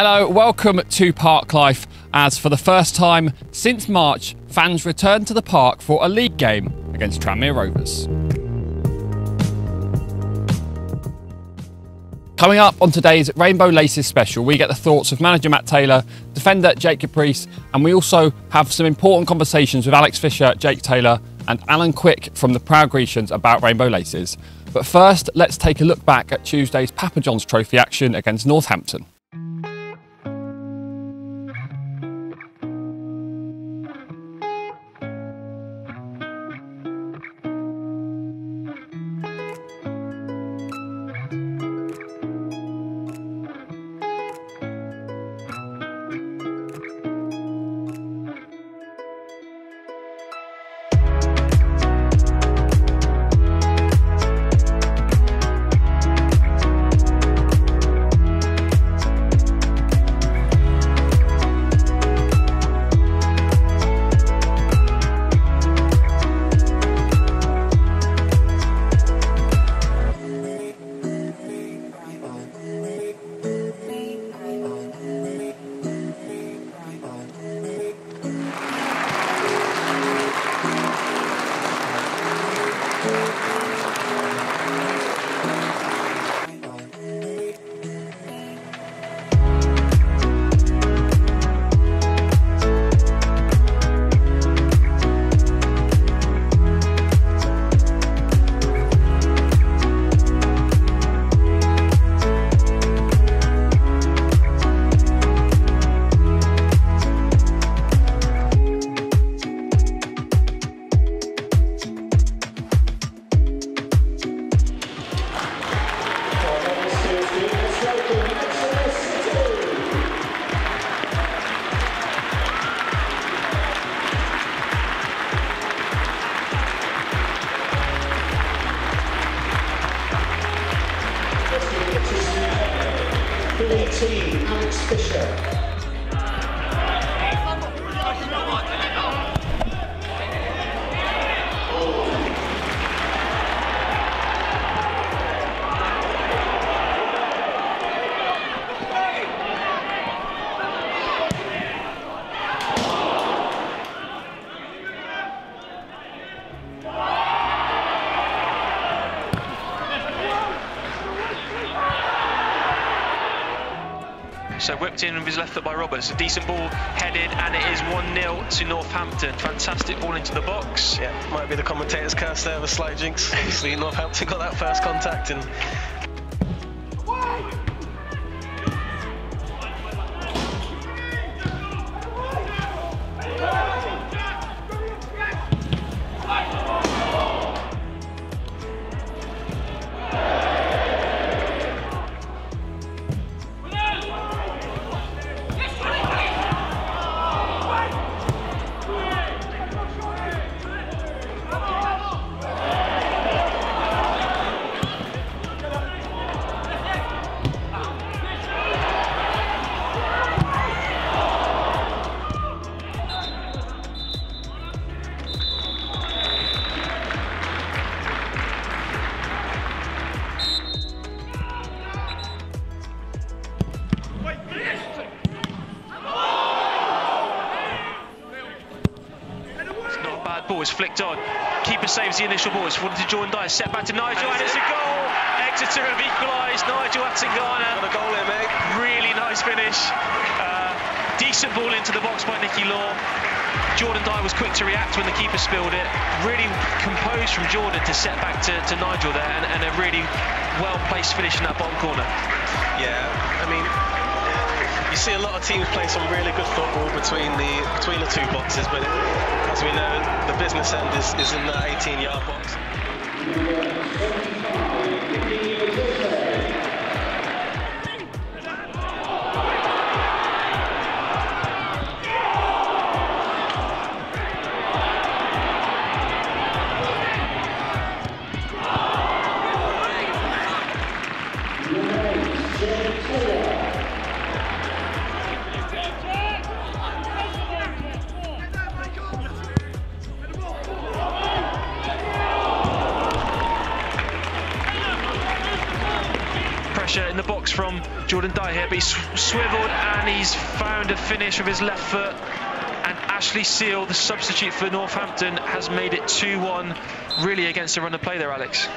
Hello, welcome to Park Life, as for the first time since March, fans return to the park for a league game against Tranmere Rovers. Coming up on today's Rainbow Laces special, we get the thoughts of manager Matt Taylor, defender Jake Caprice, and we also have some important conversations with Alex Fisher, Jake Taylor and Alan Quick from the Proud Grecians about Rainbow Laces. But first, let's take a look back at Tuesday's Papa John's Trophy action against Northampton. Alex Fisher. So whipped in with his left foot by Roberts. A decent ball headed, and it is 1-0 to Northampton. Fantastic ball into the box. Yeah, might be the commentator's curse there of a slight jinx. Obviously Northampton got that first contact and ball is flicked on. Keeper saves the initial ball. It's forwarded to Jordan Dyer. Set back to Nigel, and it's a goal. Exeter have equalised. Nigel Atsingana. got a goal here, mate. Really nice finish. Decent ball into the box by Nicky Law. Jordan Dyer was quick to react when the keeper spilled it. Really composed from Jordan to set back to Nigel there, and a really well-placed finish in that bottom corner. Yeah, I mean, you see a lot of teams play some really good football between the two boxes, but as we know, the business end is in that 18-yard box. looks from Jordan Dye here, but he's swiveled and he's found a finish with his left foot. And Ashley Seal, the substitute for Northampton, has made it 2-1, really against the run of play there, Alex.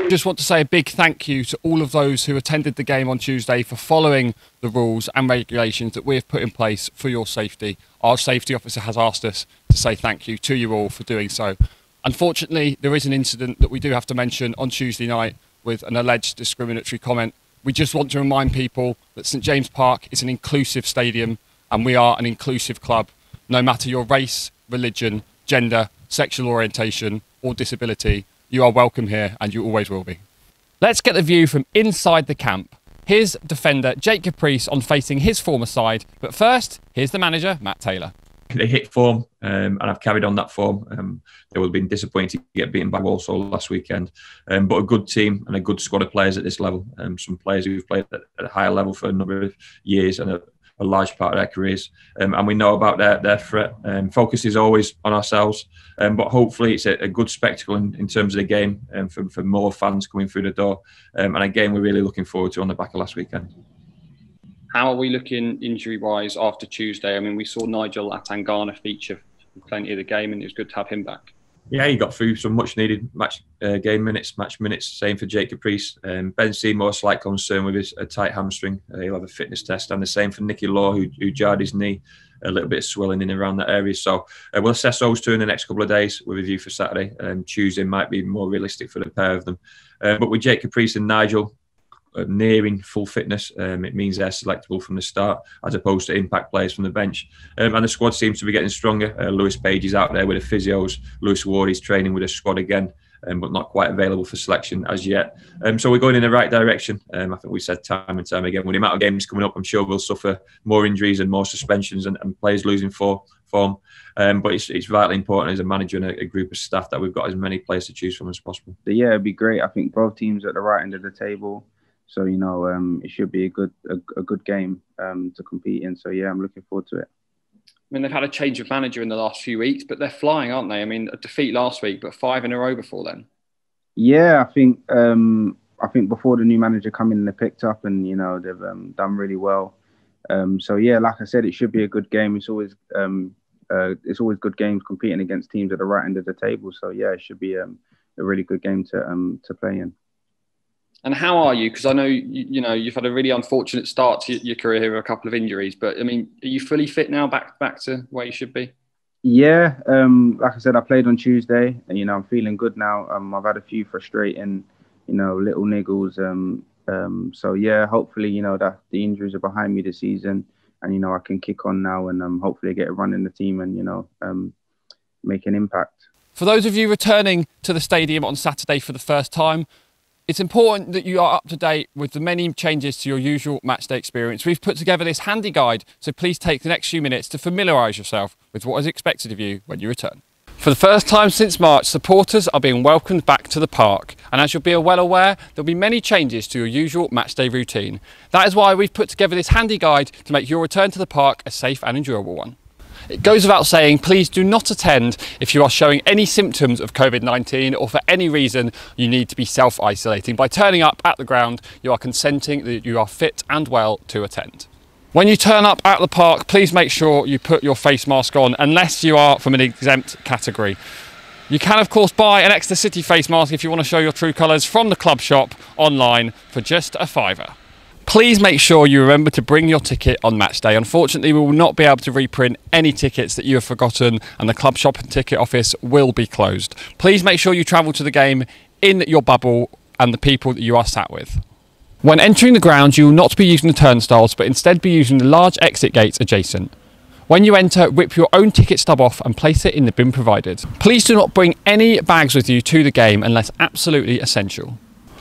Just want to say a big thank you to all of those who attended the game on Tuesday for following the rules and regulations that we have put in place for your safety. Our safety officer has asked us to say thank you to you all for doing so. Unfortunately, there is an incident that we do have to mention on Tuesday night with an alleged discriminatory comment. We just want to remind people that St James Park is an inclusive stadium and we are an inclusive club. No matter your race, religion, gender, sexual orientation or disability, you are welcome here and you always will be. Let's get the view from inside the camp. Here's defender Jake Caprice on facing his former side. But first, here's the manager, Matt Taylor. They hit form and I've carried on that form. They would have been disappointed to get beaten by Walsall last weekend. But a good team and a good squad of players at this level. Some players who've played at a higher level for a number of years and a large part of their careers. And we know about their threat. Focus is always on ourselves. But hopefully it's a good spectacle in terms of the game for more fans coming through the door. And a game we're really looking forward to on the back of last weekend. How are we looking injury-wise after Tuesday? I mean, we saw Nigel Atangana feature plenty of the game and it was good to have him back. Yeah, he got through some much-needed match minutes. Same for Jake Caprice. Ben Seymour, slight concern with his tight hamstring. He'll have a fitness test. And the same for Nicky Law, who jarred his knee. A little bit of swelling in and around that area. So we'll assess those two in the next couple of days with a view for Saturday. Tuesday might be more realistic for the pair of them. But with Jake Caprice and Nigel nearing full fitness, it means they're selectable from the start as opposed to impact players from the bench. And the squad seems to be getting stronger. Lewis Page is out there with the physios. Lewis Ward is training with the squad again, but not quite available for selection as yet. So we're going in the right direction. I think we said time and time again, with the amount of games coming up, I'm sure we'll suffer more injuries and more suspensions and players losing form. But it's vitally important as a manager and a group of staff that we've got as many players to choose from as possible. Yeah, it'd be great. I think both teams are at the right end of the table. So, you know, it should be a good game to compete in. So, yeah, I'm looking forward to it. I mean, they've had a change of manager in the last few weeks, but they're flying, aren't they? I mean, a defeat last week, but 5 in a row before then. Yeah, I think before the new manager come in, they picked up and, you know, they've done really well. So, yeah, like I said, it should be a good game. It's always good games competing against teams at the right end of the table. So, yeah, it should be a really good game to play in. And how are you? Because I know, you know, you've had a really unfortunate start to your career here with a couple of injuries. But, I mean, are you fully fit now, back to where you should be? Yeah. Like I said, I played on Tuesday. And, you know, I'm feeling good now. I've had a few frustrating, you know, little niggles. So, yeah, hopefully, you know, that the injuries are behind me this season. And, you know, I can kick on now and hopefully get a run in the team and, you know, make an impact. For those of you returning to the stadium on Saturday for the first time, it's important that you are up to date with the many changes to your usual matchday experience. We've put together this handy guide, so please take the next few minutes to familiarise yourself with what is expected of you when you return. For the first time since March, supporters are being welcomed back to the park. And as you'll be well aware, there'll be many changes to your usual matchday routine. That is why we've put together this handy guide to make your return to the park a safe and enjoyable one. It goes without saying, please do not attend if you are showing any symptoms of COVID-19 or for any reason you need to be self-isolating. By turning up at the ground, you are consenting that you are fit and well to attend. When you turn up at the park, please make sure you put your face mask on unless you are from an exempt category. You can, of course, buy an Exeter City face mask if you want to show your true colours from the club shop online for just £5. Please make sure you remember to bring your ticket on match day. Unfortunately, we will not be able to reprint any tickets that you have forgotten, and the club shop and ticket office will be closed. Please make sure you travel to the game in your bubble and the people that you are sat with. When entering the ground, you will not be using the turnstiles, but instead be using the large exit gates adjacent. When you enter, rip your own ticket stub off and place it in the bin provided. Please do not bring any bags with you to the game unless absolutely essential.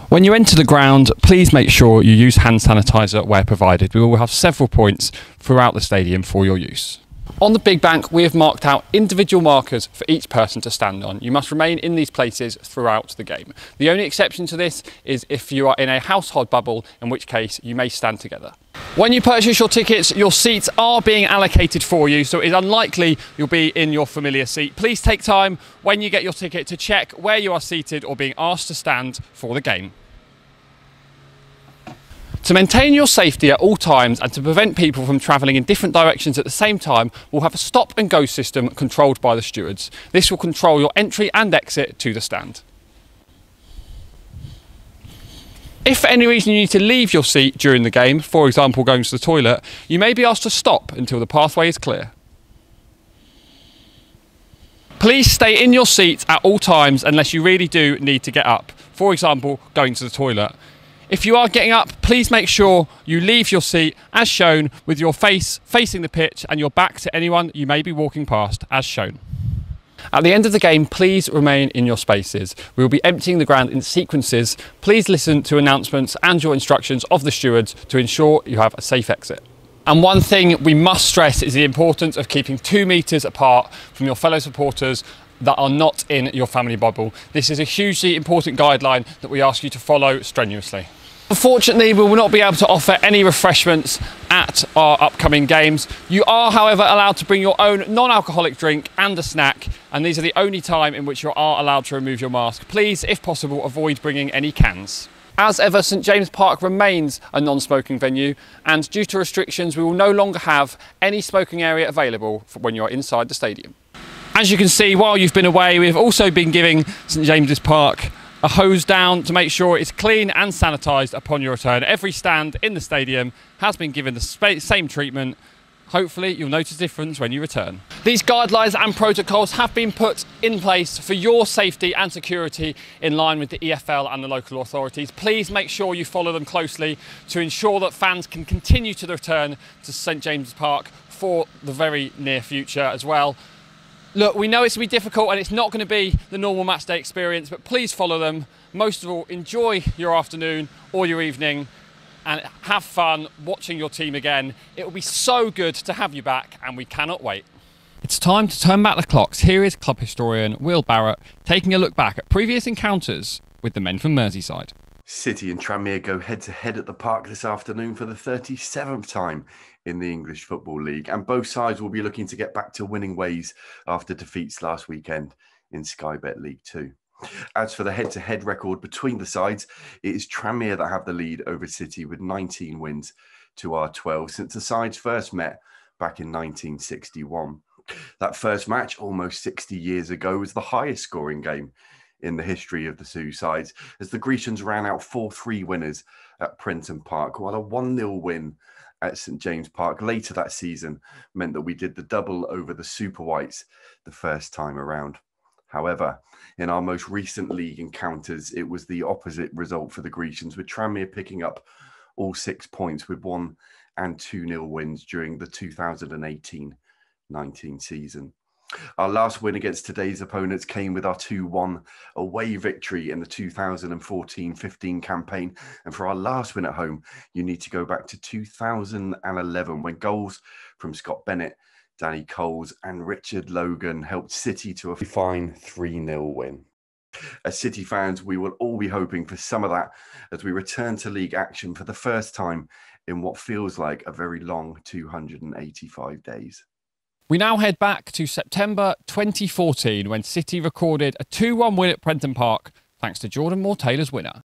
When you enter the ground, please make sure you use hand sanitizer where provided. We will have several points throughout the stadium for your use. On the big bank, we have marked out individual markers for each person to stand on. You must remain in these places throughout the game. The only exception to this is if you are in a household bubble, in which case you may stand together. When you purchase your tickets, your seats are being allocated for you, so it is unlikely you'll be in your familiar seat. Please take time when you get your ticket to check where you are seated or being asked to stand for the game. To maintain your safety at all times and to prevent people from travelling in different directions at the same time, we'll have a stop and go system controlled by the stewards. This will control your entry and exit to the stand. If for any reason you need to leave your seat during the game, for example going to the toilet, you may be asked to stop until the pathway is clear. Please stay in your seat at all times unless you really do need to get up, for example going to the toilet. If you are getting up, please make sure you leave your seat as shown, with your face facing the pitch and your back to anyone you may be walking past as shown. At the end of the game, please remain in your spaces. We will be emptying the ground in sequences. Please listen to announcements and your instructions of the stewards to ensure you have a safe exit. And one thing we must stress is the importance of keeping 2 metres apart from your fellow supporters that are not in your family bubble. This is a hugely important guideline that we ask you to follow strenuously. Unfortunately, we will not be able to offer any refreshments at our upcoming games. You are, however, allowed to bring your own non-alcoholic drink and a snack, and these are the only time in which you are allowed to remove your mask. Please, if possible, avoid bringing any cans. As ever, St James Park remains a non-smoking venue, and due to restrictions, we will no longer have any smoking area available for when you're inside the stadium. As you can see, while you've been away, we've also been giving St James's Park a hose down to make sure it's clean and sanitised upon your return. Every stand in the stadium has been given the same treatment. Hopefully you'll notice a difference when you return. These guidelines and protocols have been put in place for your safety and security in line with the EFL and the local authorities. Please make sure you follow them closely to ensure that fans can continue to return to St James's Park for the very near future as well. Look, we know it's going to be difficult and it's not going to be the normal match day experience, but please follow them. Most of all, enjoy your afternoon or your evening and have fun watching your team again. It will be so good to have you back and we cannot wait. It's time to turn back the clocks. Here is club historian Will Barrett taking a look back at previous encounters with the men from Merseyside. City and Tranmere go head-to-head at the Park this afternoon for the 37th time in the English Football League, and both sides will be looking to get back to winning ways after defeats last weekend in Sky Bet League 2. As for the head-to-head record between the sides, it is Tranmere that have the lead over City with 19 wins to our 12 since the sides first met back in 1961. That first match, almost 60 years ago, was the highest scoring game in the history of the two sides, as the Grecians ran out 4-3 winners at Prenton Park, while a 1-0 win at St James Park later that season meant that we did the double over the Super Whites the first time around. However, in our most recent league encounters, it was the opposite result for the Grecians, with Tranmere picking up all 6 points with 1- and 2-0 wins during the 2018-19 season. Our last win against today's opponents came with our 2-1 away victory in the 2014-15 campaign. And for our last win at home, you need to go back to 2011 when goals from Scott Bennett, Danny Coles and Richard Logan helped City to a fine 3-0 win. As City fans, we will all be hoping for some of that as we return to league action for the first time in what feels like a very long 285 days. We now head back to September 2014 when City recorded a 2-1 win at Prenton Park thanks to Jordan Moore-Taylor's winner.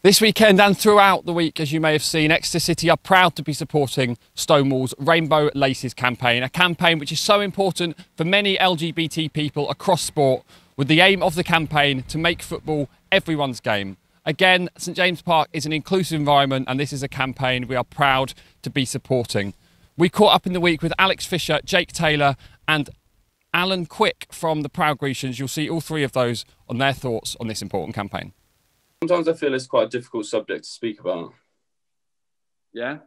This weekend and throughout the week, as you may have seen, Exeter City are proud to be supporting Stonewall's Rainbow Laces campaign, a campaign which is so important for many LGBT people across sport, with the aim of the campaign to make football everyone's game. Again, St James Park is an inclusive environment, and this is a campaign we are proud to be supporting. We caught up in the week with Alex Fisher, Jake Taylor and Alan Quick from the Proud Grecians. You'll see all three of those on their thoughts on this important campaign. Sometimes I feel it's quite a difficult subject to speak about. Yeah?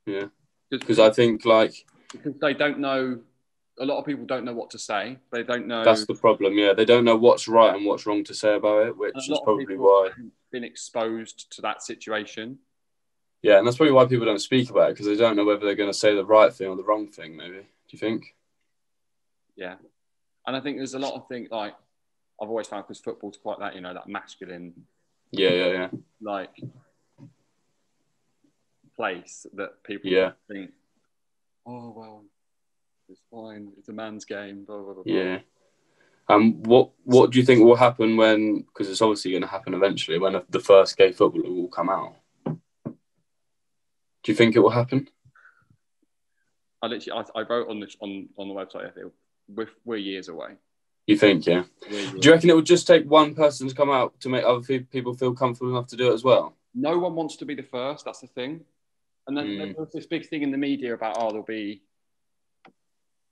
Yeah. Because I think, like... Because they don't know... A lot of people don't know what to say. They don't know... That's the problem, yeah. They don't know what's right and what's wrong to say about it, which is probably why... been exposed to that situation. Yeah, and that's probably why people don't speak about it, because they don't know whether they're going to say the right thing or the wrong thing, maybe. Do you think? Yeah. And I think there's a lot of things, like... I've always found, because football's quite that, you know, that masculine, like, place that people think, oh, well, it's fine, it's a man's game, blah, blah, blah. Yeah. What do you think will happen when, because it's obviously going to happen eventually, when the first gay footballer will come out? Do you think it will happen? I wrote on the website, I think, we're years away. You think, yeah? Do you reckon it would just take one person to come out to make other people feel comfortable enough to do it as well? No one wants to be the first, that's the thing. And then there's this big thing in the media about, there's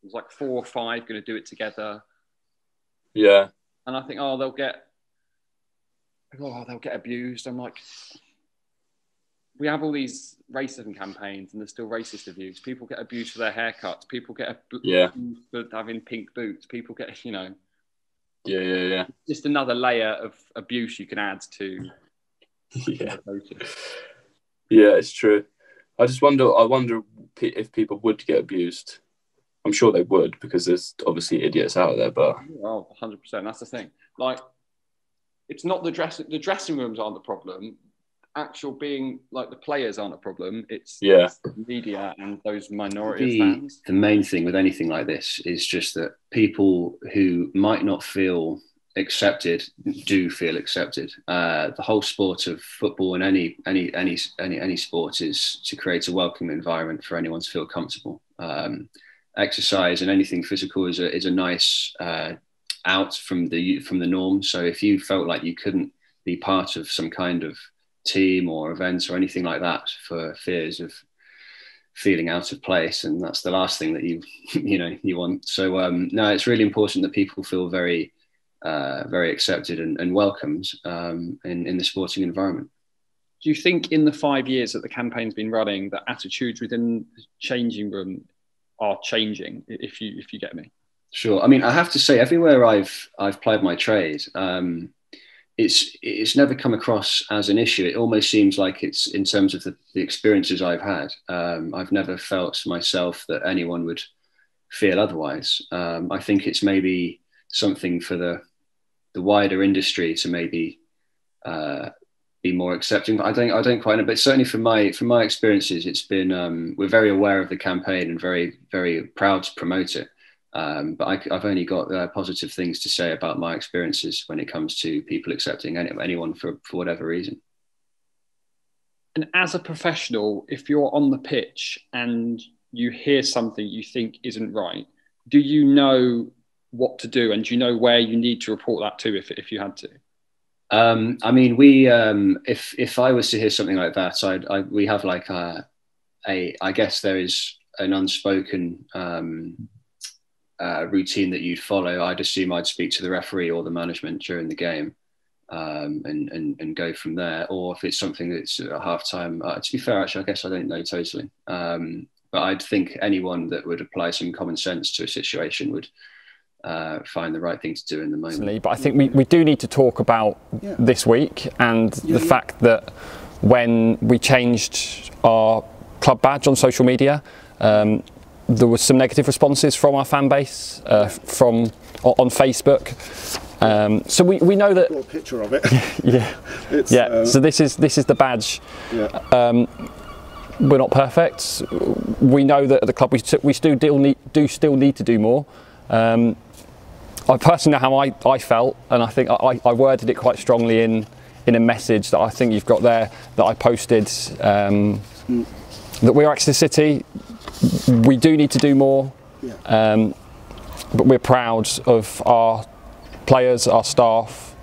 like 4 or 5 going to do it together. Yeah. And I think, they'll get abused. I'm like, we have all these racism campaigns and there's still racist abuse. People get abused for their haircuts. People get abused for having pink boots. People get, you know... Yeah. Just another layer of abuse you can add to... Yeah, it's true. I wonder if people would get abused. I'm sure they would, because there's obviously idiots out there, but... Oh, 100%. That's the thing. Like, it's not the dressing rooms aren't the problem. Actual being, like, the players aren't a problem. It's the media and those minority fans. The main thing with anything like this is just that people who might not feel accepted do feel accepted. The whole sport of football and any sport is to create a welcoming environment for anyone to feel comfortable. Exercise and anything physical is a nice out from the norm. So if you felt like you couldn't be part of some kind of team or events or anything like that for fears of feeling out of place, and that's the last thing that you want. So no, it's really important that people feel very accepted and welcomed in the sporting environment. Do you think in the 5 years that the campaign's been running, that attitudes within the changing room are changing, if you get me? Sure. I mean, I have to say, everywhere I've plied my trade, it's never come across as an issue. It almost seems like it's, in terms of the experiences I've had, I've never felt myself that anyone would feel otherwise. I think it's maybe something for the wider industry to maybe be more accepting. But I don't quite know. But certainly from my experiences, it's been we're very aware of the campaign and very, very proud to promote it. But I've only got positive things to say about my experiences when it comes to people accepting anyone for whatever reason. And as a professional, if you're on the pitch and you hear something you think isn't right, do you know what to do, and do you know where you need to report that to if you had to? I mean, we if I was to hear something like that, we have like I guess there is an unspoken routine that you'd follow. I'd assume I'd speak to the referee or the management during the game, and go from there. Or if it's something that's at half time, to be fair, actually, I guess I don't know totally. But I'd think anyone that would apply some common sense to a situation would find the right thing to do in the moment. But I think we do need to talk about this week and the fact that when we changed our club badge on social media, there was some negative responses from our fan base on Facebook. So we know that. Got a picture of it. So this is the badge. We're not perfect. We know that at the club we still need to do more. I personally know how I felt, and I think I worded it quite strongly in in a message that I think you've got there that I posted, that we're Exeter City. We do need to do more, but we're proud of our players, our staff.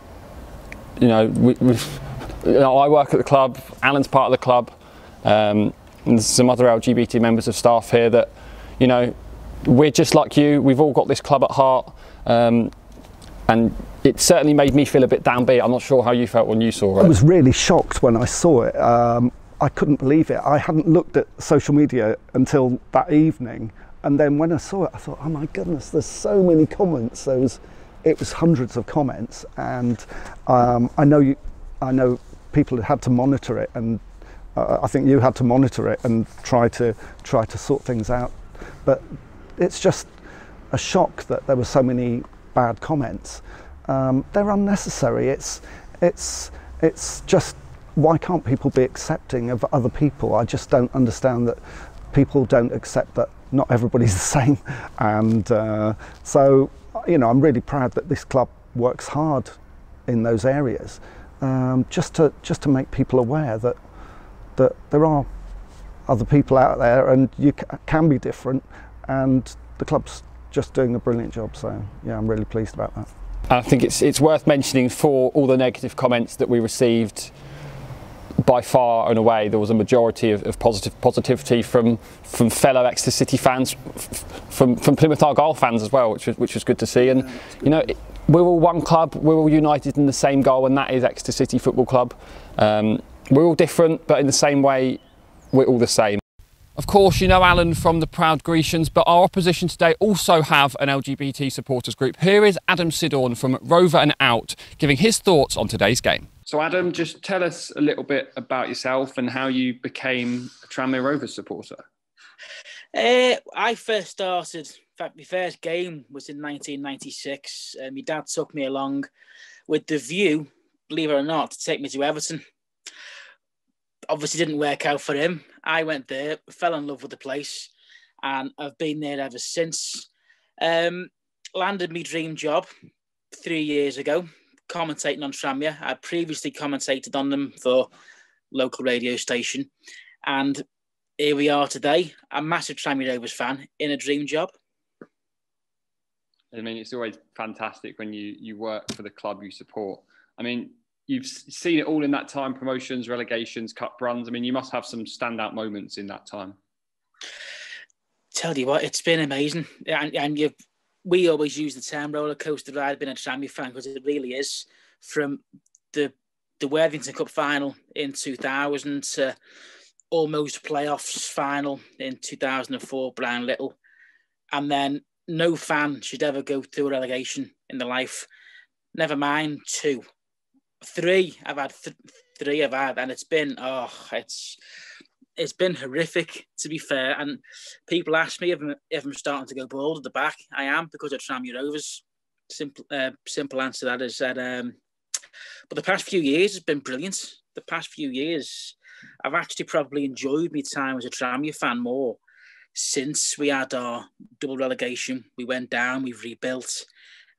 You know, I work at the club, Alan's part of the club, and there's some other LGBT members of staff here that, you know, we're just like you. We've all got this club at heart, and it certainly made me feel a bit downbeat. I'm not sure how you felt when you saw it. I was really shocked when I saw it. I couldn't believe it. I hadn't looked at social media until that evening, and then when I saw it, I thought, oh my goodness, there's so many comments. It was hundreds of comments, and I know people had to monitor it, and I think you had to monitor it and try to sort things out. But it's just a shock that there were so many bad comments. They're unnecessary. It's just, why can't people be accepting of other people? I just don't understand that people don't accept that not everybody's the same. And so, you know, I'm really proud that this club works hard in those areas, just to make people aware that there are other people out there, and you can be different, and the club's just doing a brilliant job. So yeah, I'm really pleased about that. I think it's worth mentioning, for all the negative comments that we received, by far and away there was a majority of positivity from fellow Exeter City fans, from Plymouth Argyle fans as well, which was good to see. And you know, we're all one club, we're all united in the same goal, and that is Exeter City Football Club. We're all different, but in the same way, we're all the same. Of course, you know Alan from the Proud Grecians, but our opposition today also have an LGBT supporters group. Here is Adam Siddorn from Rover and Out, giving his thoughts on today's game. So Adam, just tell us a little bit about yourself and how you became a Tranmere Rovers supporter. I first started, in fact, my first game was in 1996. My dad took me along with the view, believe it or not, to take me to Everton. Obviously didn't work out for him. I went there, fell in love with the place, and I've been there ever since. Landed my dream job 3 years ago, commentating on Tranmere. I previously commentated on them for local radio station, and here we are today. I'm a massive Tranmere Rovers fan in a dream job. I mean, it's always fantastic when you work for the club you support. I mean, you've seen it all in that time: promotions, relegations, cup runs. I mean, you must have some standout moments in that time. Tell you what, it's been amazing. And we always use the term roller coaster ride being a Tranmere fan, because it really is. From the Worthington Cup final in 2000 to almost playoffs final in 2004, Brian Little. And then no fan should ever go through a relegation in their life. Never mind 2. 3 I've had, and it's been it's been horrific, to be fair. And people ask me if I'm starting to go bald at the back. I am, because of Tranmere Rovers. Simple answer to that is that. But the past few years has been brilliant. The past few years, I've actually probably enjoyed my time as a Tranmere fan more since we had our double relegation. We went down, we've rebuilt,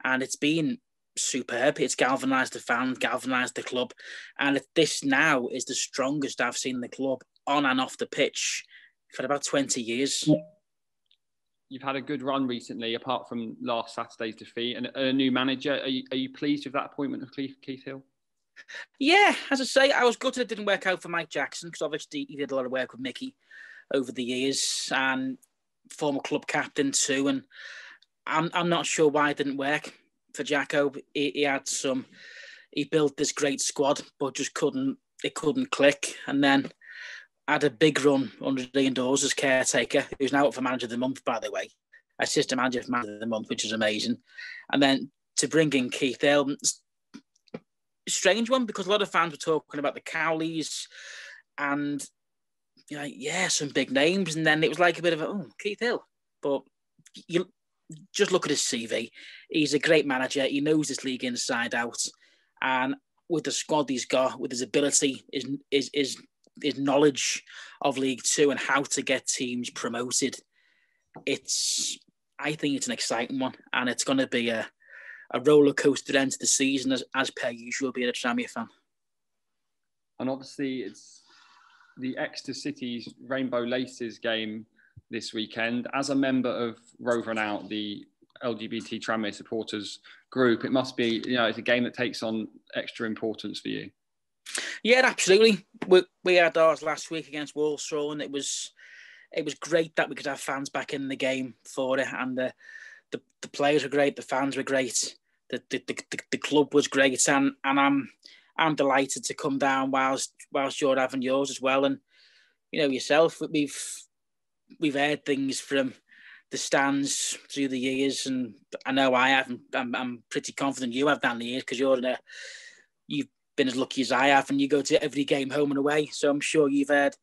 and it's been superb. It's galvanised the fans, galvanised the club, and this now is the strongest I've seen the club on and off the pitch for about 20 years. You've had a good run recently, apart from last Saturday's defeat, and a new manager. Are you pleased with that appointment of Keith Hill? Yeah, as I say, I was gutted it didn't work out for Mike Jackson, because obviously he did a lot of work with Mickey over the years, and former club captain too. And I'm not sure why it didn't work for Jacko. He built this great squad, but just couldn't click. And then had a big run under Ian Dawes as caretaker, who's now up for manager of the month, by the way, assistant manager for manager of the month, which is amazing. And then to bring in Keith Hill, strange one, because a lot of fans were talking about the Cowleys and some big names, and then it was like a bit of Keith Hill. But you just look at his CV. He's a great manager. He knows this league inside out, and with the squad he's got, with his ability, his knowledge of League Two and how to get teams promoted, I think it's an exciting one, and it's going to be a roller coaster end to the season, as per usual, being a Tranmere fan. And obviously it's the Exeter City's Rainbow Laces game this weekend. As a member of Rover and Out, the LGBT Tranmere supporters group, it must be, it's a game that takes on extra importance for you. Yeah, absolutely. We had ours last week against Walsall, and it was great that we could have fans back in the game for it. And the players were great, the fans were great, the club was great, and I'm delighted to come down whilst you're having yours as well. And yourself, we've heard things from the stands through the years, and I know I have. I'm pretty confident you have down the years because you've been as lucky as I have, and you go to every game home and away. So I'm sure you've heard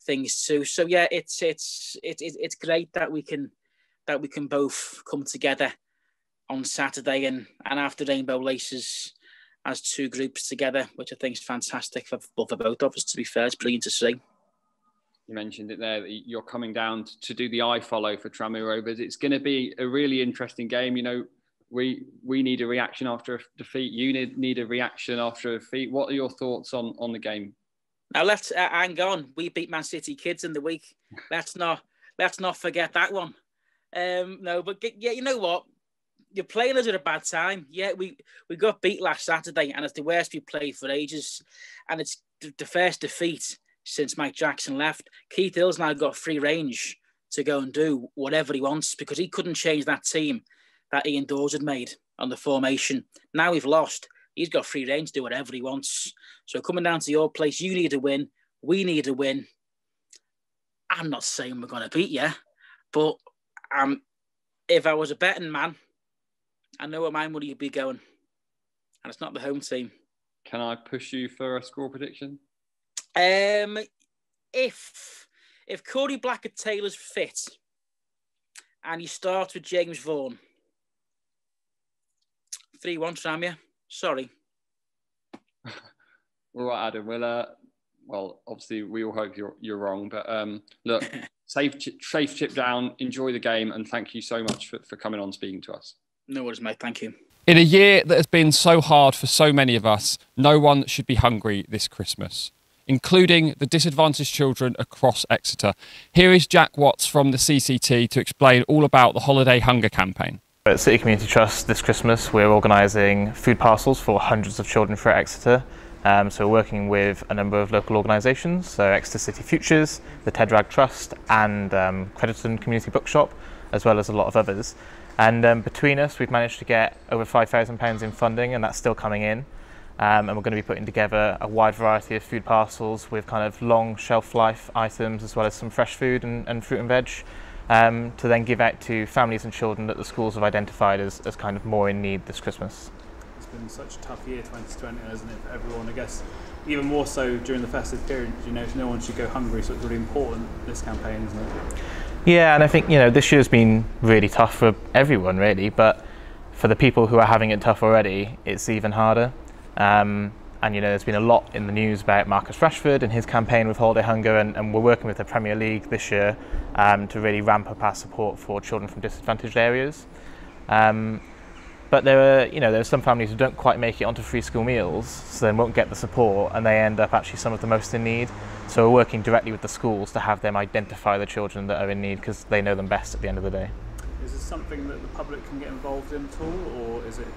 things too. So yeah, it's great that we can both come together on Saturday and after Rainbow Laces as two groups together, which I think is fantastic for both of us. To be fair, it's brilliant to see. You mentioned it there, that you're coming down to do the iFollow for Tranmere Rovers. It's going to be a really interesting game. We need a reaction after a defeat. You need a reaction after a defeat. What are your thoughts on the game? Now let's hang on. We beat Man City kids in the week. Let's not forget that one. No, but yeah, you know what? You're playing us at a bad time. Yeah, we got beat last Saturday, and it's the worst we've played for ages. And it's the first defeat since Mike Jackson left. Keith Hill's now got free range to go and do whatever he wants because he couldn't change that team that Ian Dawes had made on the formation. Now we've lost. He's got free range to do whatever he wants. So coming down to your place, you need a win. We need a win. I'm not saying we're going to beat you, but if I was a betting man, I know where my money would be going. And it's not the home team. Can I push you for a score prediction? If Corey Blackett-Taylor's fit and you start with James Vaughan, 3-1 Tranmere. Sorry. All right, Adam. Well, obviously we all hope you're wrong, but look, safe chip down, enjoy the game, and thank you so much for coming on speaking to us. No worries, mate. Thank you. In a year that has been so hard for so many of us, no one should be hungry this Christmas, including the disadvantaged children across Exeter. Here is Jack Watts from the CCT to explain all about the Holiday Hunger campaign. At City Community Trust this Christmas, we're organising food parcels for hundreds of children throughout Exeter. So we're working with a number of local organisations, so Exeter City Futures, the Tedrag Trust and Crediton Community Bookshop, as well as a lot of others. And between us, we've managed to get over £5,000 in funding, and that's still coming in. And we're going to be putting together a wide variety of food parcels with kind of long shelf life items, as well as some fresh food and fruit and veg, to then give out to families and children that the schools have identified as kind of more in need this Christmas. It's been such a tough year, 2020, hasn't it, for everyone? I guess even more so during the festive period, no one should go hungry, so it's really important, this campaign, isn't it? Yeah, and I think, this year's been really tough for everyone, really, but for the people who are having it tough already, it's even harder. And there's been a lot in the news about Marcus Rashford and his campaign with Holiday Hunger, and we're working with the Premier League this year to really ramp up our support for children from disadvantaged areas. But there are some families who don't quite make it onto free school meals, so then won't get the support, and they end up actually some of the most in need. So we're working directly with the schools to have them identify the children that are in need, because they know them best at the end of the day. Is this something that the public can get involved in at all, or is it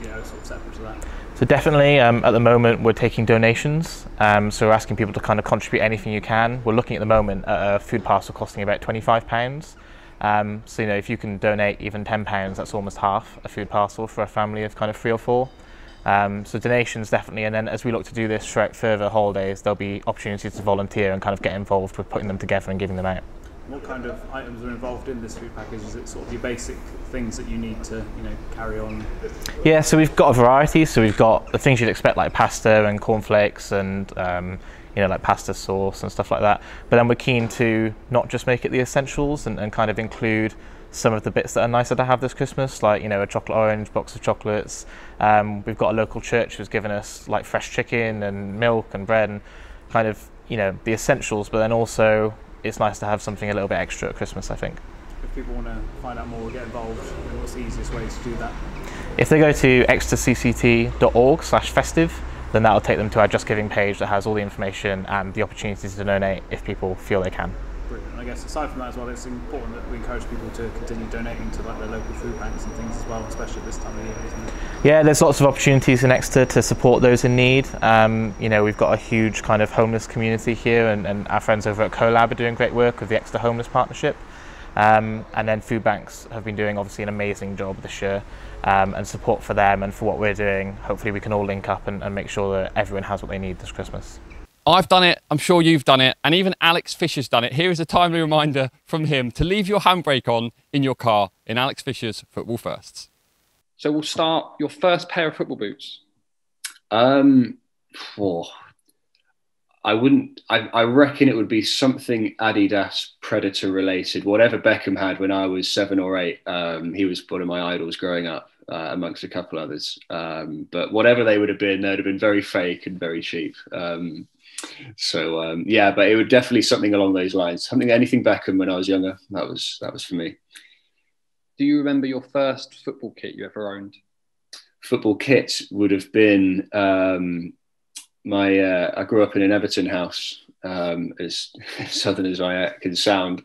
sort of separate to that? So definitely, at the moment we're taking donations, so we're asking people to kind of contribute anything you can. We're looking at the moment at a food parcel costing about £25. So if you can donate even £10, that's almost half a food parcel for a family of kind of 3 or 4. So donations definitely, and then as we look to do this throughout further holidays, there'll be opportunities to volunteer and kind of get involved with putting them together and giving them out. What kind of items are involved in this food package? Is it sort of your basic things that you need to, carry on? Yeah, so we've got a variety. So we've got the things you'd expect, like pasta and cornflakes and like pasta sauce and stuff like that. But then we're keen to not just make it the essentials and kind of include some of the bits that are nicer to have this Christmas, like a chocolate orange, box of chocolates. We've got a local church who's given us like fresh chicken and milk and bread and kind of the essentials, but then also it's nice to have something a little bit extra at Christmas, I think. If people want to find out more or get involved, what's the easiest way to do that? If they go to exetercct.org/festive, then that'll take them to our Just Giving page that has all the information and the opportunities to donate if people feel they can. Brilliant. I guess aside from that as well, it's important that we encourage people to continue donating to like their local food banks and things as well, especially at this time of year, isn't it? Yeah, there's lots of opportunities in Exeter to support those in need. You know, we've got a huge kind of homeless community here, and our friends over at Collab are doing great work with the Exeter Homeless Partnership. And then food banks have been doing obviously an amazing job this year, and support for them and for what we're doing. Hopefully we can all link up and make sure that everyone has what they need this Christmas. I've done it, I'm sure you've done it, and even Alex Fisher's done it. Here is a timely reminder from him to leave your handbrake on in your car in Alex Fisher's Football Firsts. So we'll start your first pair of football boots. I reckon it would be something Adidas Predator related, whatever Beckham had when I was 7 or 8. He was one of my idols growing up, amongst a couple others. But whatever they would have been, they'd have been very fake and very cheap. Yeah, but it would definitely something along those lines. Anything Beckham when I was younger. That was for me. Do you remember your first football kit you ever owned? Football kit would have been I grew up in an Everton house, as southern as I can sound.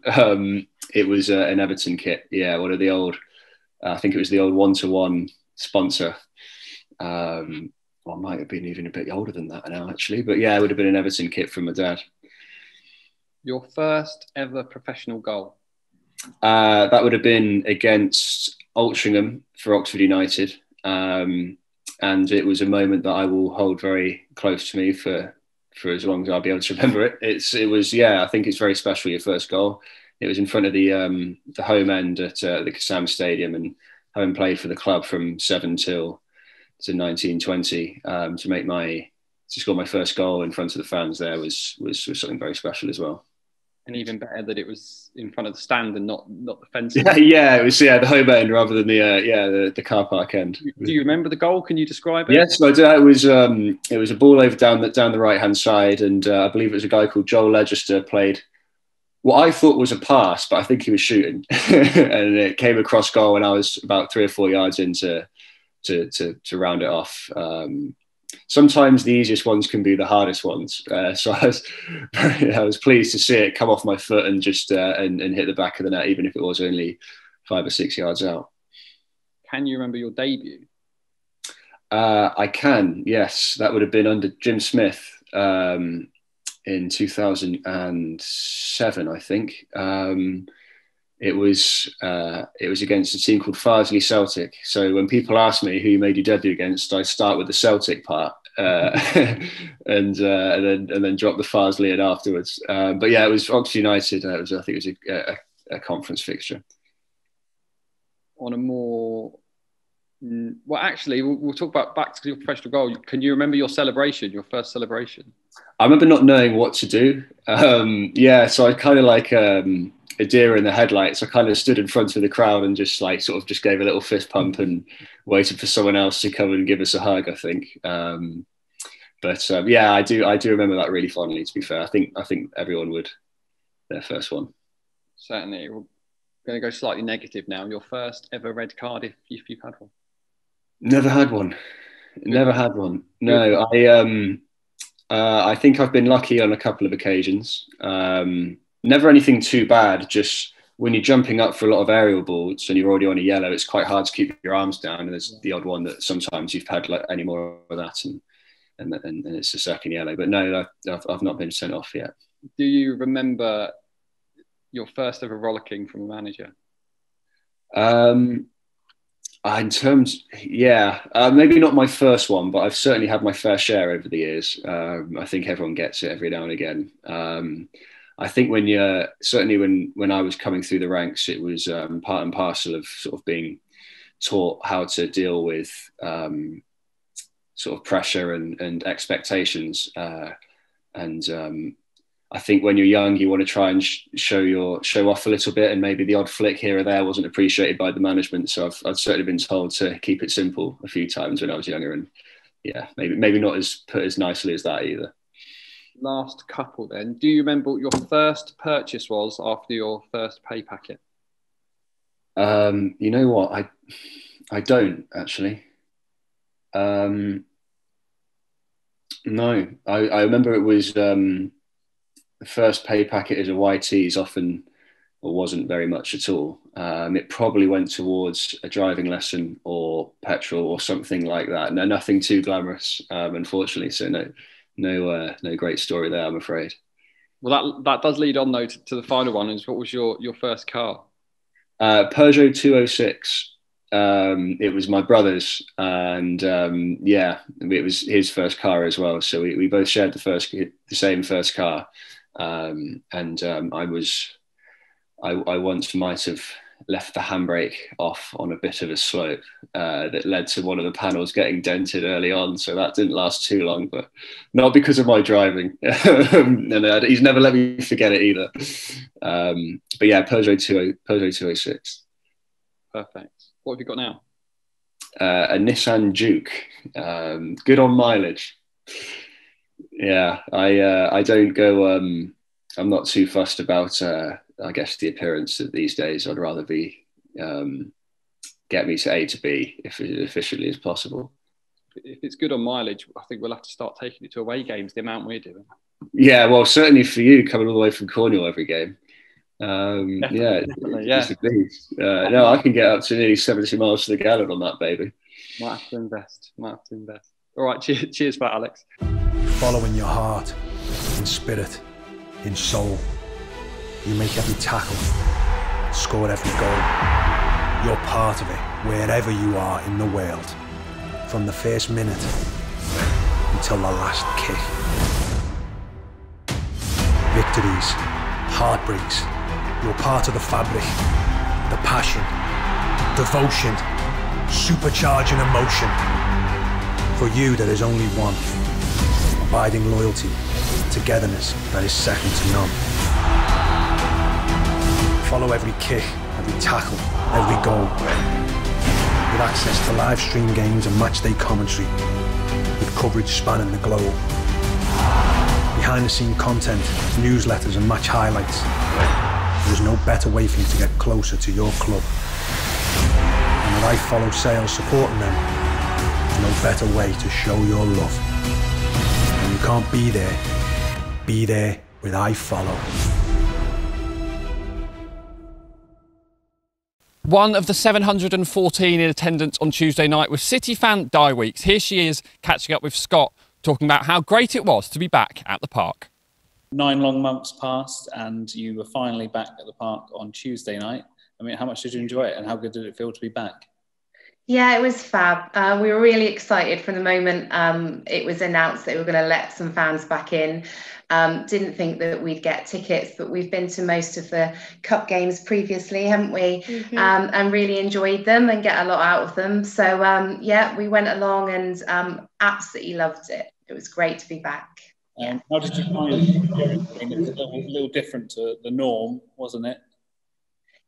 It was an Everton kit. Yeah, one of the old, I think it was the old 1-to-1 sponsor. I might have been even a bit older than that now, actually. But yeah, it would have been an Everton kit from my dad. Your first ever professional goal? That would have been against Altrincham for Oxford United. And it was a moment that I will hold very close to me for as long as I'll be able to remember it. It was, I think it's very special, your first goal. It was in front of the home end at the Kassam Stadium, and having played for the club from 7 till to 1920, to score my first goal in front of the fans there was something very special as well. And even better that it was in front of the stand and not the fence. Yeah, it was the home end rather than the car park end. Do you remember the goal? Can you describe it? Yes, I do. It was a ball over down the right hand side, and I believe it was a guy called Joel Legister played what I thought was a pass, but I think he was shooting, and it came across goal, and I was about 3 or 4 yards in to round it off. Sometimes the easiest ones can be the hardest ones. So I was pleased to see it come off my foot and just and hit the back of the net, even if it was only 5 or 6 yards out. Can you remember your debut? I can, yes. That would have been under Jim Smith in 2007, I think. It was against a team called Farsley Celtic. So when people ask me who you made your debut against, I start with the Celtic part and then drop the Farsley in afterwards. But yeah, it was Oxford United. I think it was a conference fixture. On a more we'll talk about back to your professional goal. Can you remember your celebration, your first celebration? I remember not knowing what to do. So I kind of like a deer in the headlights. I kind of stood in front of the crowd and just gave a little fist pump and waited for someone else to come and give us a hug, I think. I do remember that really fondly, to be fair. I think everyone would, their first one. Certainly. We're going to go slightly negative now. Your first ever red card, if you've had one? Never had one. Never had one. No, I think I've been lucky on a couple of occasions. Never anything too bad. Just when you're jumping up for a lot of aerial balls and you're already on a yellow, it's quite hard to keep your arms down. And there's the odd one that sometimes you've had like any more of that, and it's a second yellow. But no, I've not been sent off yet. Do you remember your first ever rollicking from a manager? Maybe not my first one, but I've certainly had my fair share over the years. I think everyone gets it every now and again. I think when I was coming through the ranks, it was part and parcel of sort of being taught how to deal with sort of pressure and expectations. I think when you're young, you want to try and show off a little bit, and maybe the odd flick here or there wasn't appreciated by the management. So I've certainly been told to keep it simple a few times when I was younger, and maybe not as put as nicely as that either. Last couple then. Do you remember what your first purchase was after your first pay packet? You know what? I don't actually. No, I remember it was the first pay packet as a YT is often or wasn't very much at all. It probably went towards a driving lesson or petrol or something like that. No, nothing too glamorous, unfortunately. So no great story there, I'm afraid. Well, that does lead on though to the final one. Is what was your first car? Peugeot 206. It was my brother's, and yeah, it was his first car as well. So we both shared the same first car, and I once might have left the handbrake off on a bit of a slope that led to one of the panels getting dented early on. So that didn't last too long, but not because of my driving. And he's never let me forget it either. But yeah, Peugeot 206. Perfect. What have you got now? A Nissan Juke. Good on mileage. Yeah, I don't go. I'm not too fussed about. I guess the appearance these days. I'd rather be get me to A to B if as efficiently as possible. If it's good on mileage, I think we'll have to start taking it to away games. The amount we're doing. Yeah, well, certainly for you coming all the way from Cornwall every game. Definitely. It's a beast. No, I can get up to nearly 70 miles to the gallon on that baby. Might have to invest. All right, cheers for that, Alex. Follow in your heart, in spirit, in soul. You make every tackle, score every goal. You're part of it, wherever you are in the world. From the first minute until the last kick. Victories, heartbreaks. You're part of the fabric, the passion, devotion, supercharging emotion. For you, there is only one. Abiding loyalty, togetherness that is second to none. Follow every kick, every tackle, every goal. With access to live stream games and matchday commentary, with coverage spanning the globe. Behind the scene content, newsletters and match highlights. There is no better way for you to get closer to your club. And with iFollow sales supporting them, there's no better way to show your love. When you can't be there with iFollow. One of the 714 in attendance on Tuesday night was City fan Die Weeks. Here she is catching up with Scott, talking about how great it was to be back at the park. 9 long months passed and you were finally back at the park on Tuesday night. I mean, how much did you enjoy it and how good did it feel to be back? Yeah, it was fab. We were really excited from the moment it was announced that we were going to let some fans back in. Didn't think that we'd get tickets, but we've been to most of the cup games previously, haven't we? Mm-hmm. And really enjoyed them and get a lot out of them. So, yeah, we went along and absolutely loved it. It was great to be back. How did you find it? I mean, it was a little different to the norm, wasn't it?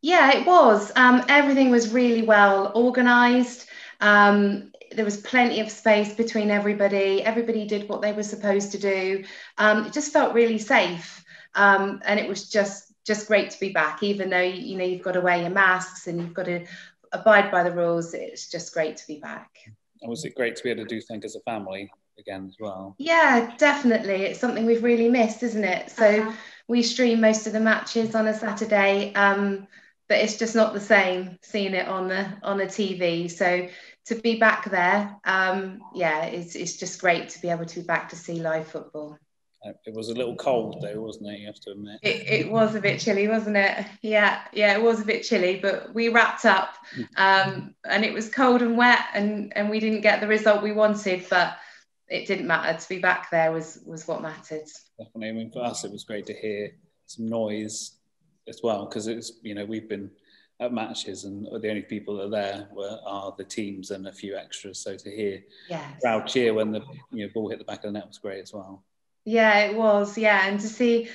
Yeah, it was. Everything was really well organised. There was plenty of space between everybody. Everybody did what they were supposed to do. It just felt really safe. And it was just great to be back, even though, you know, you've got to wear your masks and you've got to abide by the rules. It's just great to be back. And was it great to be able to do things as a family again as well? Yeah, definitely. It's something we've really missed, isn't it? So we stream most of the matches on a Saturday. But it's just not the same seeing it on the TV. So to be back there, yeah, it's just great to be able to be back to see live football. It was a little cold though, wasn't it? You have to admit. It was a bit chilly, wasn't it? Yeah, it was a bit chilly, but we wrapped up, and it was cold and wet, and we didn't get the result we wanted, but it didn't matter. To be back there was what mattered. Definitely. I mean, for us, it was great to hear some noise as well, because it's, you know, we've been at matches and the only people that are there are the teams and a few extras. So to hear crowd cheer when the ball hit the back of the net was great as well. Yeah, it was. Yeah, and to see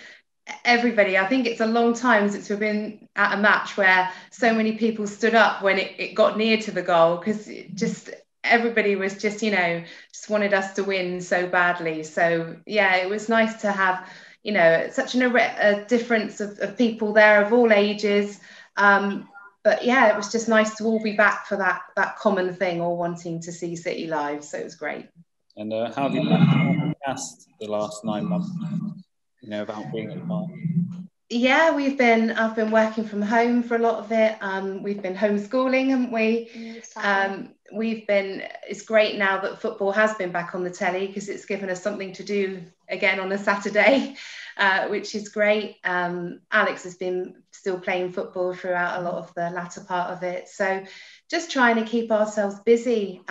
everybody, I think it's a long time since we've been at a match where so many people stood up when it got near to the goal, because just everybody was just wanted us to win so badly. So yeah, it was nice to have such a difference of people there of all ages. But yeah, it was just nice to all be back for that common thing, all wanting to see City live. So it was great. And how have you past the last 9 months, about being at the park? Yeah, I've been working from home for a lot of it. We've been homeschooling, haven't we? It's great now that football has been back on the telly, because it's given us something to do again on a Saturday, which is great. Alex has been still playing football throughout a lot of the latter part of it. So just trying to keep ourselves busy.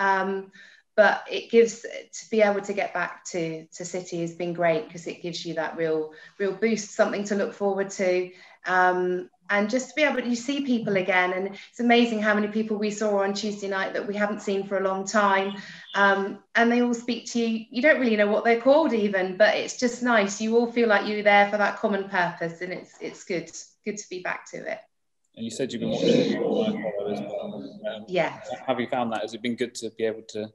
But it gives, to be able to get back to City has been great, because it gives you that real boost, something to look forward to. And just to be able to see people again. And it's amazing how many people we saw on Tuesday night that we haven't seen for a long time. And they all speak to you. You don't really know what they're called even, but it's just nice. You all feel like you're there for that common purpose, and it's good to be back to it. And you said you've been watching iFollow as well. Yeah. Have you found that? Has it been good to be able to,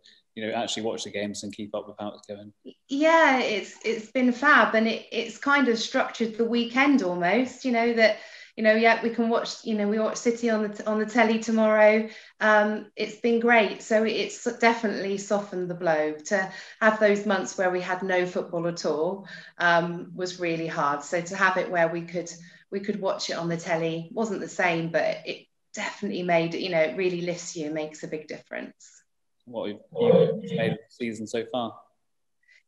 actually watch the games and keep up with how it's going? Yeah, it's been fab, and it's kind of structured the weekend almost. Yeah, we can watch. We watch City on the telly tomorrow. It's been great. So it's definitely softened the blow. To have those months where we had no football at all was really hard. So to have it where we could watch it on the telly wasn't the same, but it definitely made it really lifts you and makes a big difference. What have you made of the season so far?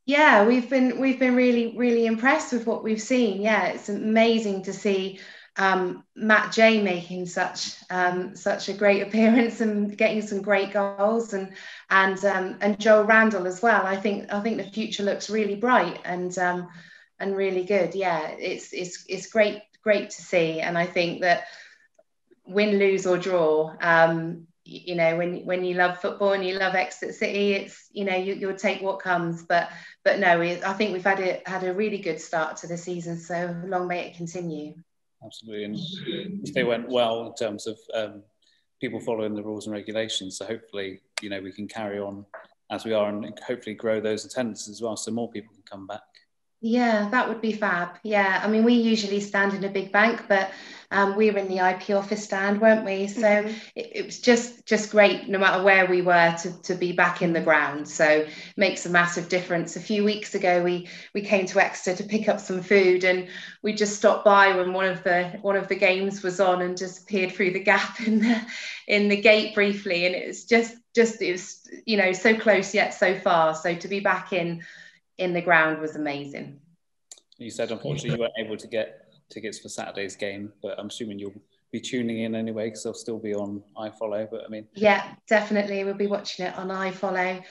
Yeah, we've been really, really impressed with what we've seen. Yeah, it's amazing to see Matt J making such a great appearance and getting some great goals, and Joel Randall as well. I think the future looks really bright and really good. Yeah, it's great to see, and I think that win, lose or draw, when you love football and you love Exeter City, it's you'll take what comes. But no, I think we've had a really good start to the season. So long may it continue. Absolutely, and they went well in terms of people following the rules and regulations. So hopefully, we can carry on as we are, and hopefully grow those attendances as well, so more people can come back. Yeah, that would be fab. Yeah, I mean, we usually stand in a big bank, but we were in the IP office stand, weren't we? So it was just great, no matter where we were, to be back in the ground. So it makes a massive difference. A few weeks ago, we came to Exeter to pick up some food, and we just stopped by when one of the games was on, and just peered through the gap in the gate briefly, and it was just it was so close yet so far. So to be back in the ground was amazing. You said unfortunately you weren't able to get tickets for Saturday's game, but I'm assuming you'll be tuning in anyway, because they'll still be on iFollow. But I mean, yeah, definitely we'll be watching it on iFollow.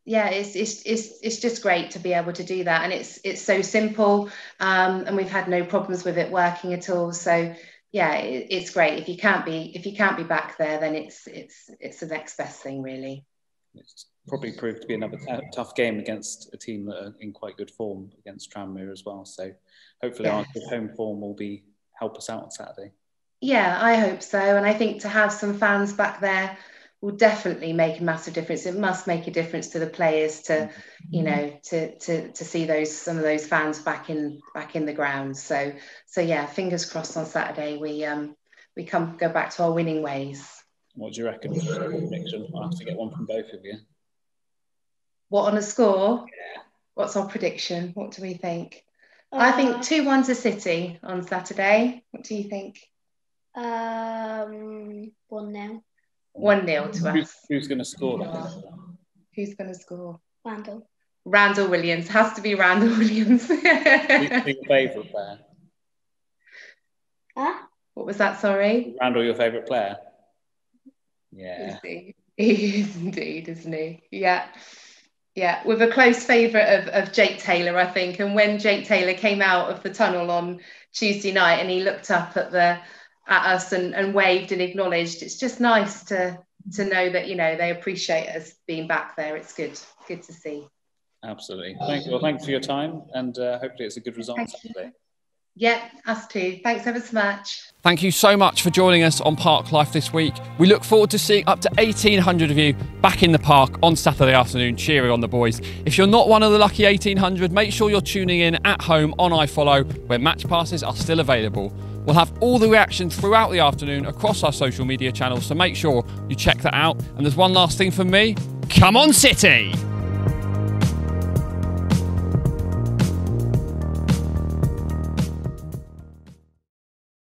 Yeah, it's just great to be able to do that, and it's so simple, and we've had no problems with it working at all. So yeah, it's great. If you can't be back there, then it's the next best thing, really. It's probably proved to be another tough game against a team that are in quite good form against Tranmere as well. So hopefully our good home form will help us out on Saturday. Yeah, I hope so. And I think to have some fans back there will definitely make a massive difference. It must make a difference to the players to see some of those fans back in the ground. So yeah, fingers crossed on Saturday we go back to our winning ways. What do you reckon? Prediction? I'll have to get one from both of you. What, on a score? Yeah. What's our prediction? What do we think? I think 2-1 to City on Saturday. What do you think? 1-0. 1-0 to us. Who's going to score that? Who's going to score? Randall Williams. Has to be Randall Williams. Who's your favourite player? Huh? What was that, sorry? Randall, your favourite player? Yeah. He is indeed, isn't he? Yeah. Yeah, with a close favourite of Jake Taylor, I think. And when Jake Taylor came out of the tunnel on Tuesday night and he looked up at us and waved and acknowledged, it's just nice to know that, they appreciate us being back there. It's good to see. Absolutely. Thank you. Well, thanks for your time, and hopefully it's a good result Saturday. Yeah, us too. Thanks ever so much. Thank you so much for joining us on Park Life this week. We look forward to seeing up to 1,800 of you back in the park on Saturday afternoon, cheering on the boys. If you're not one of the lucky 1,800, make sure you're tuning in at home on iFollow, where match passes are still available. We'll have all the reactions throughout the afternoon across our social media channels, so make sure you check that out. And there's one last thing from me. Come on, City!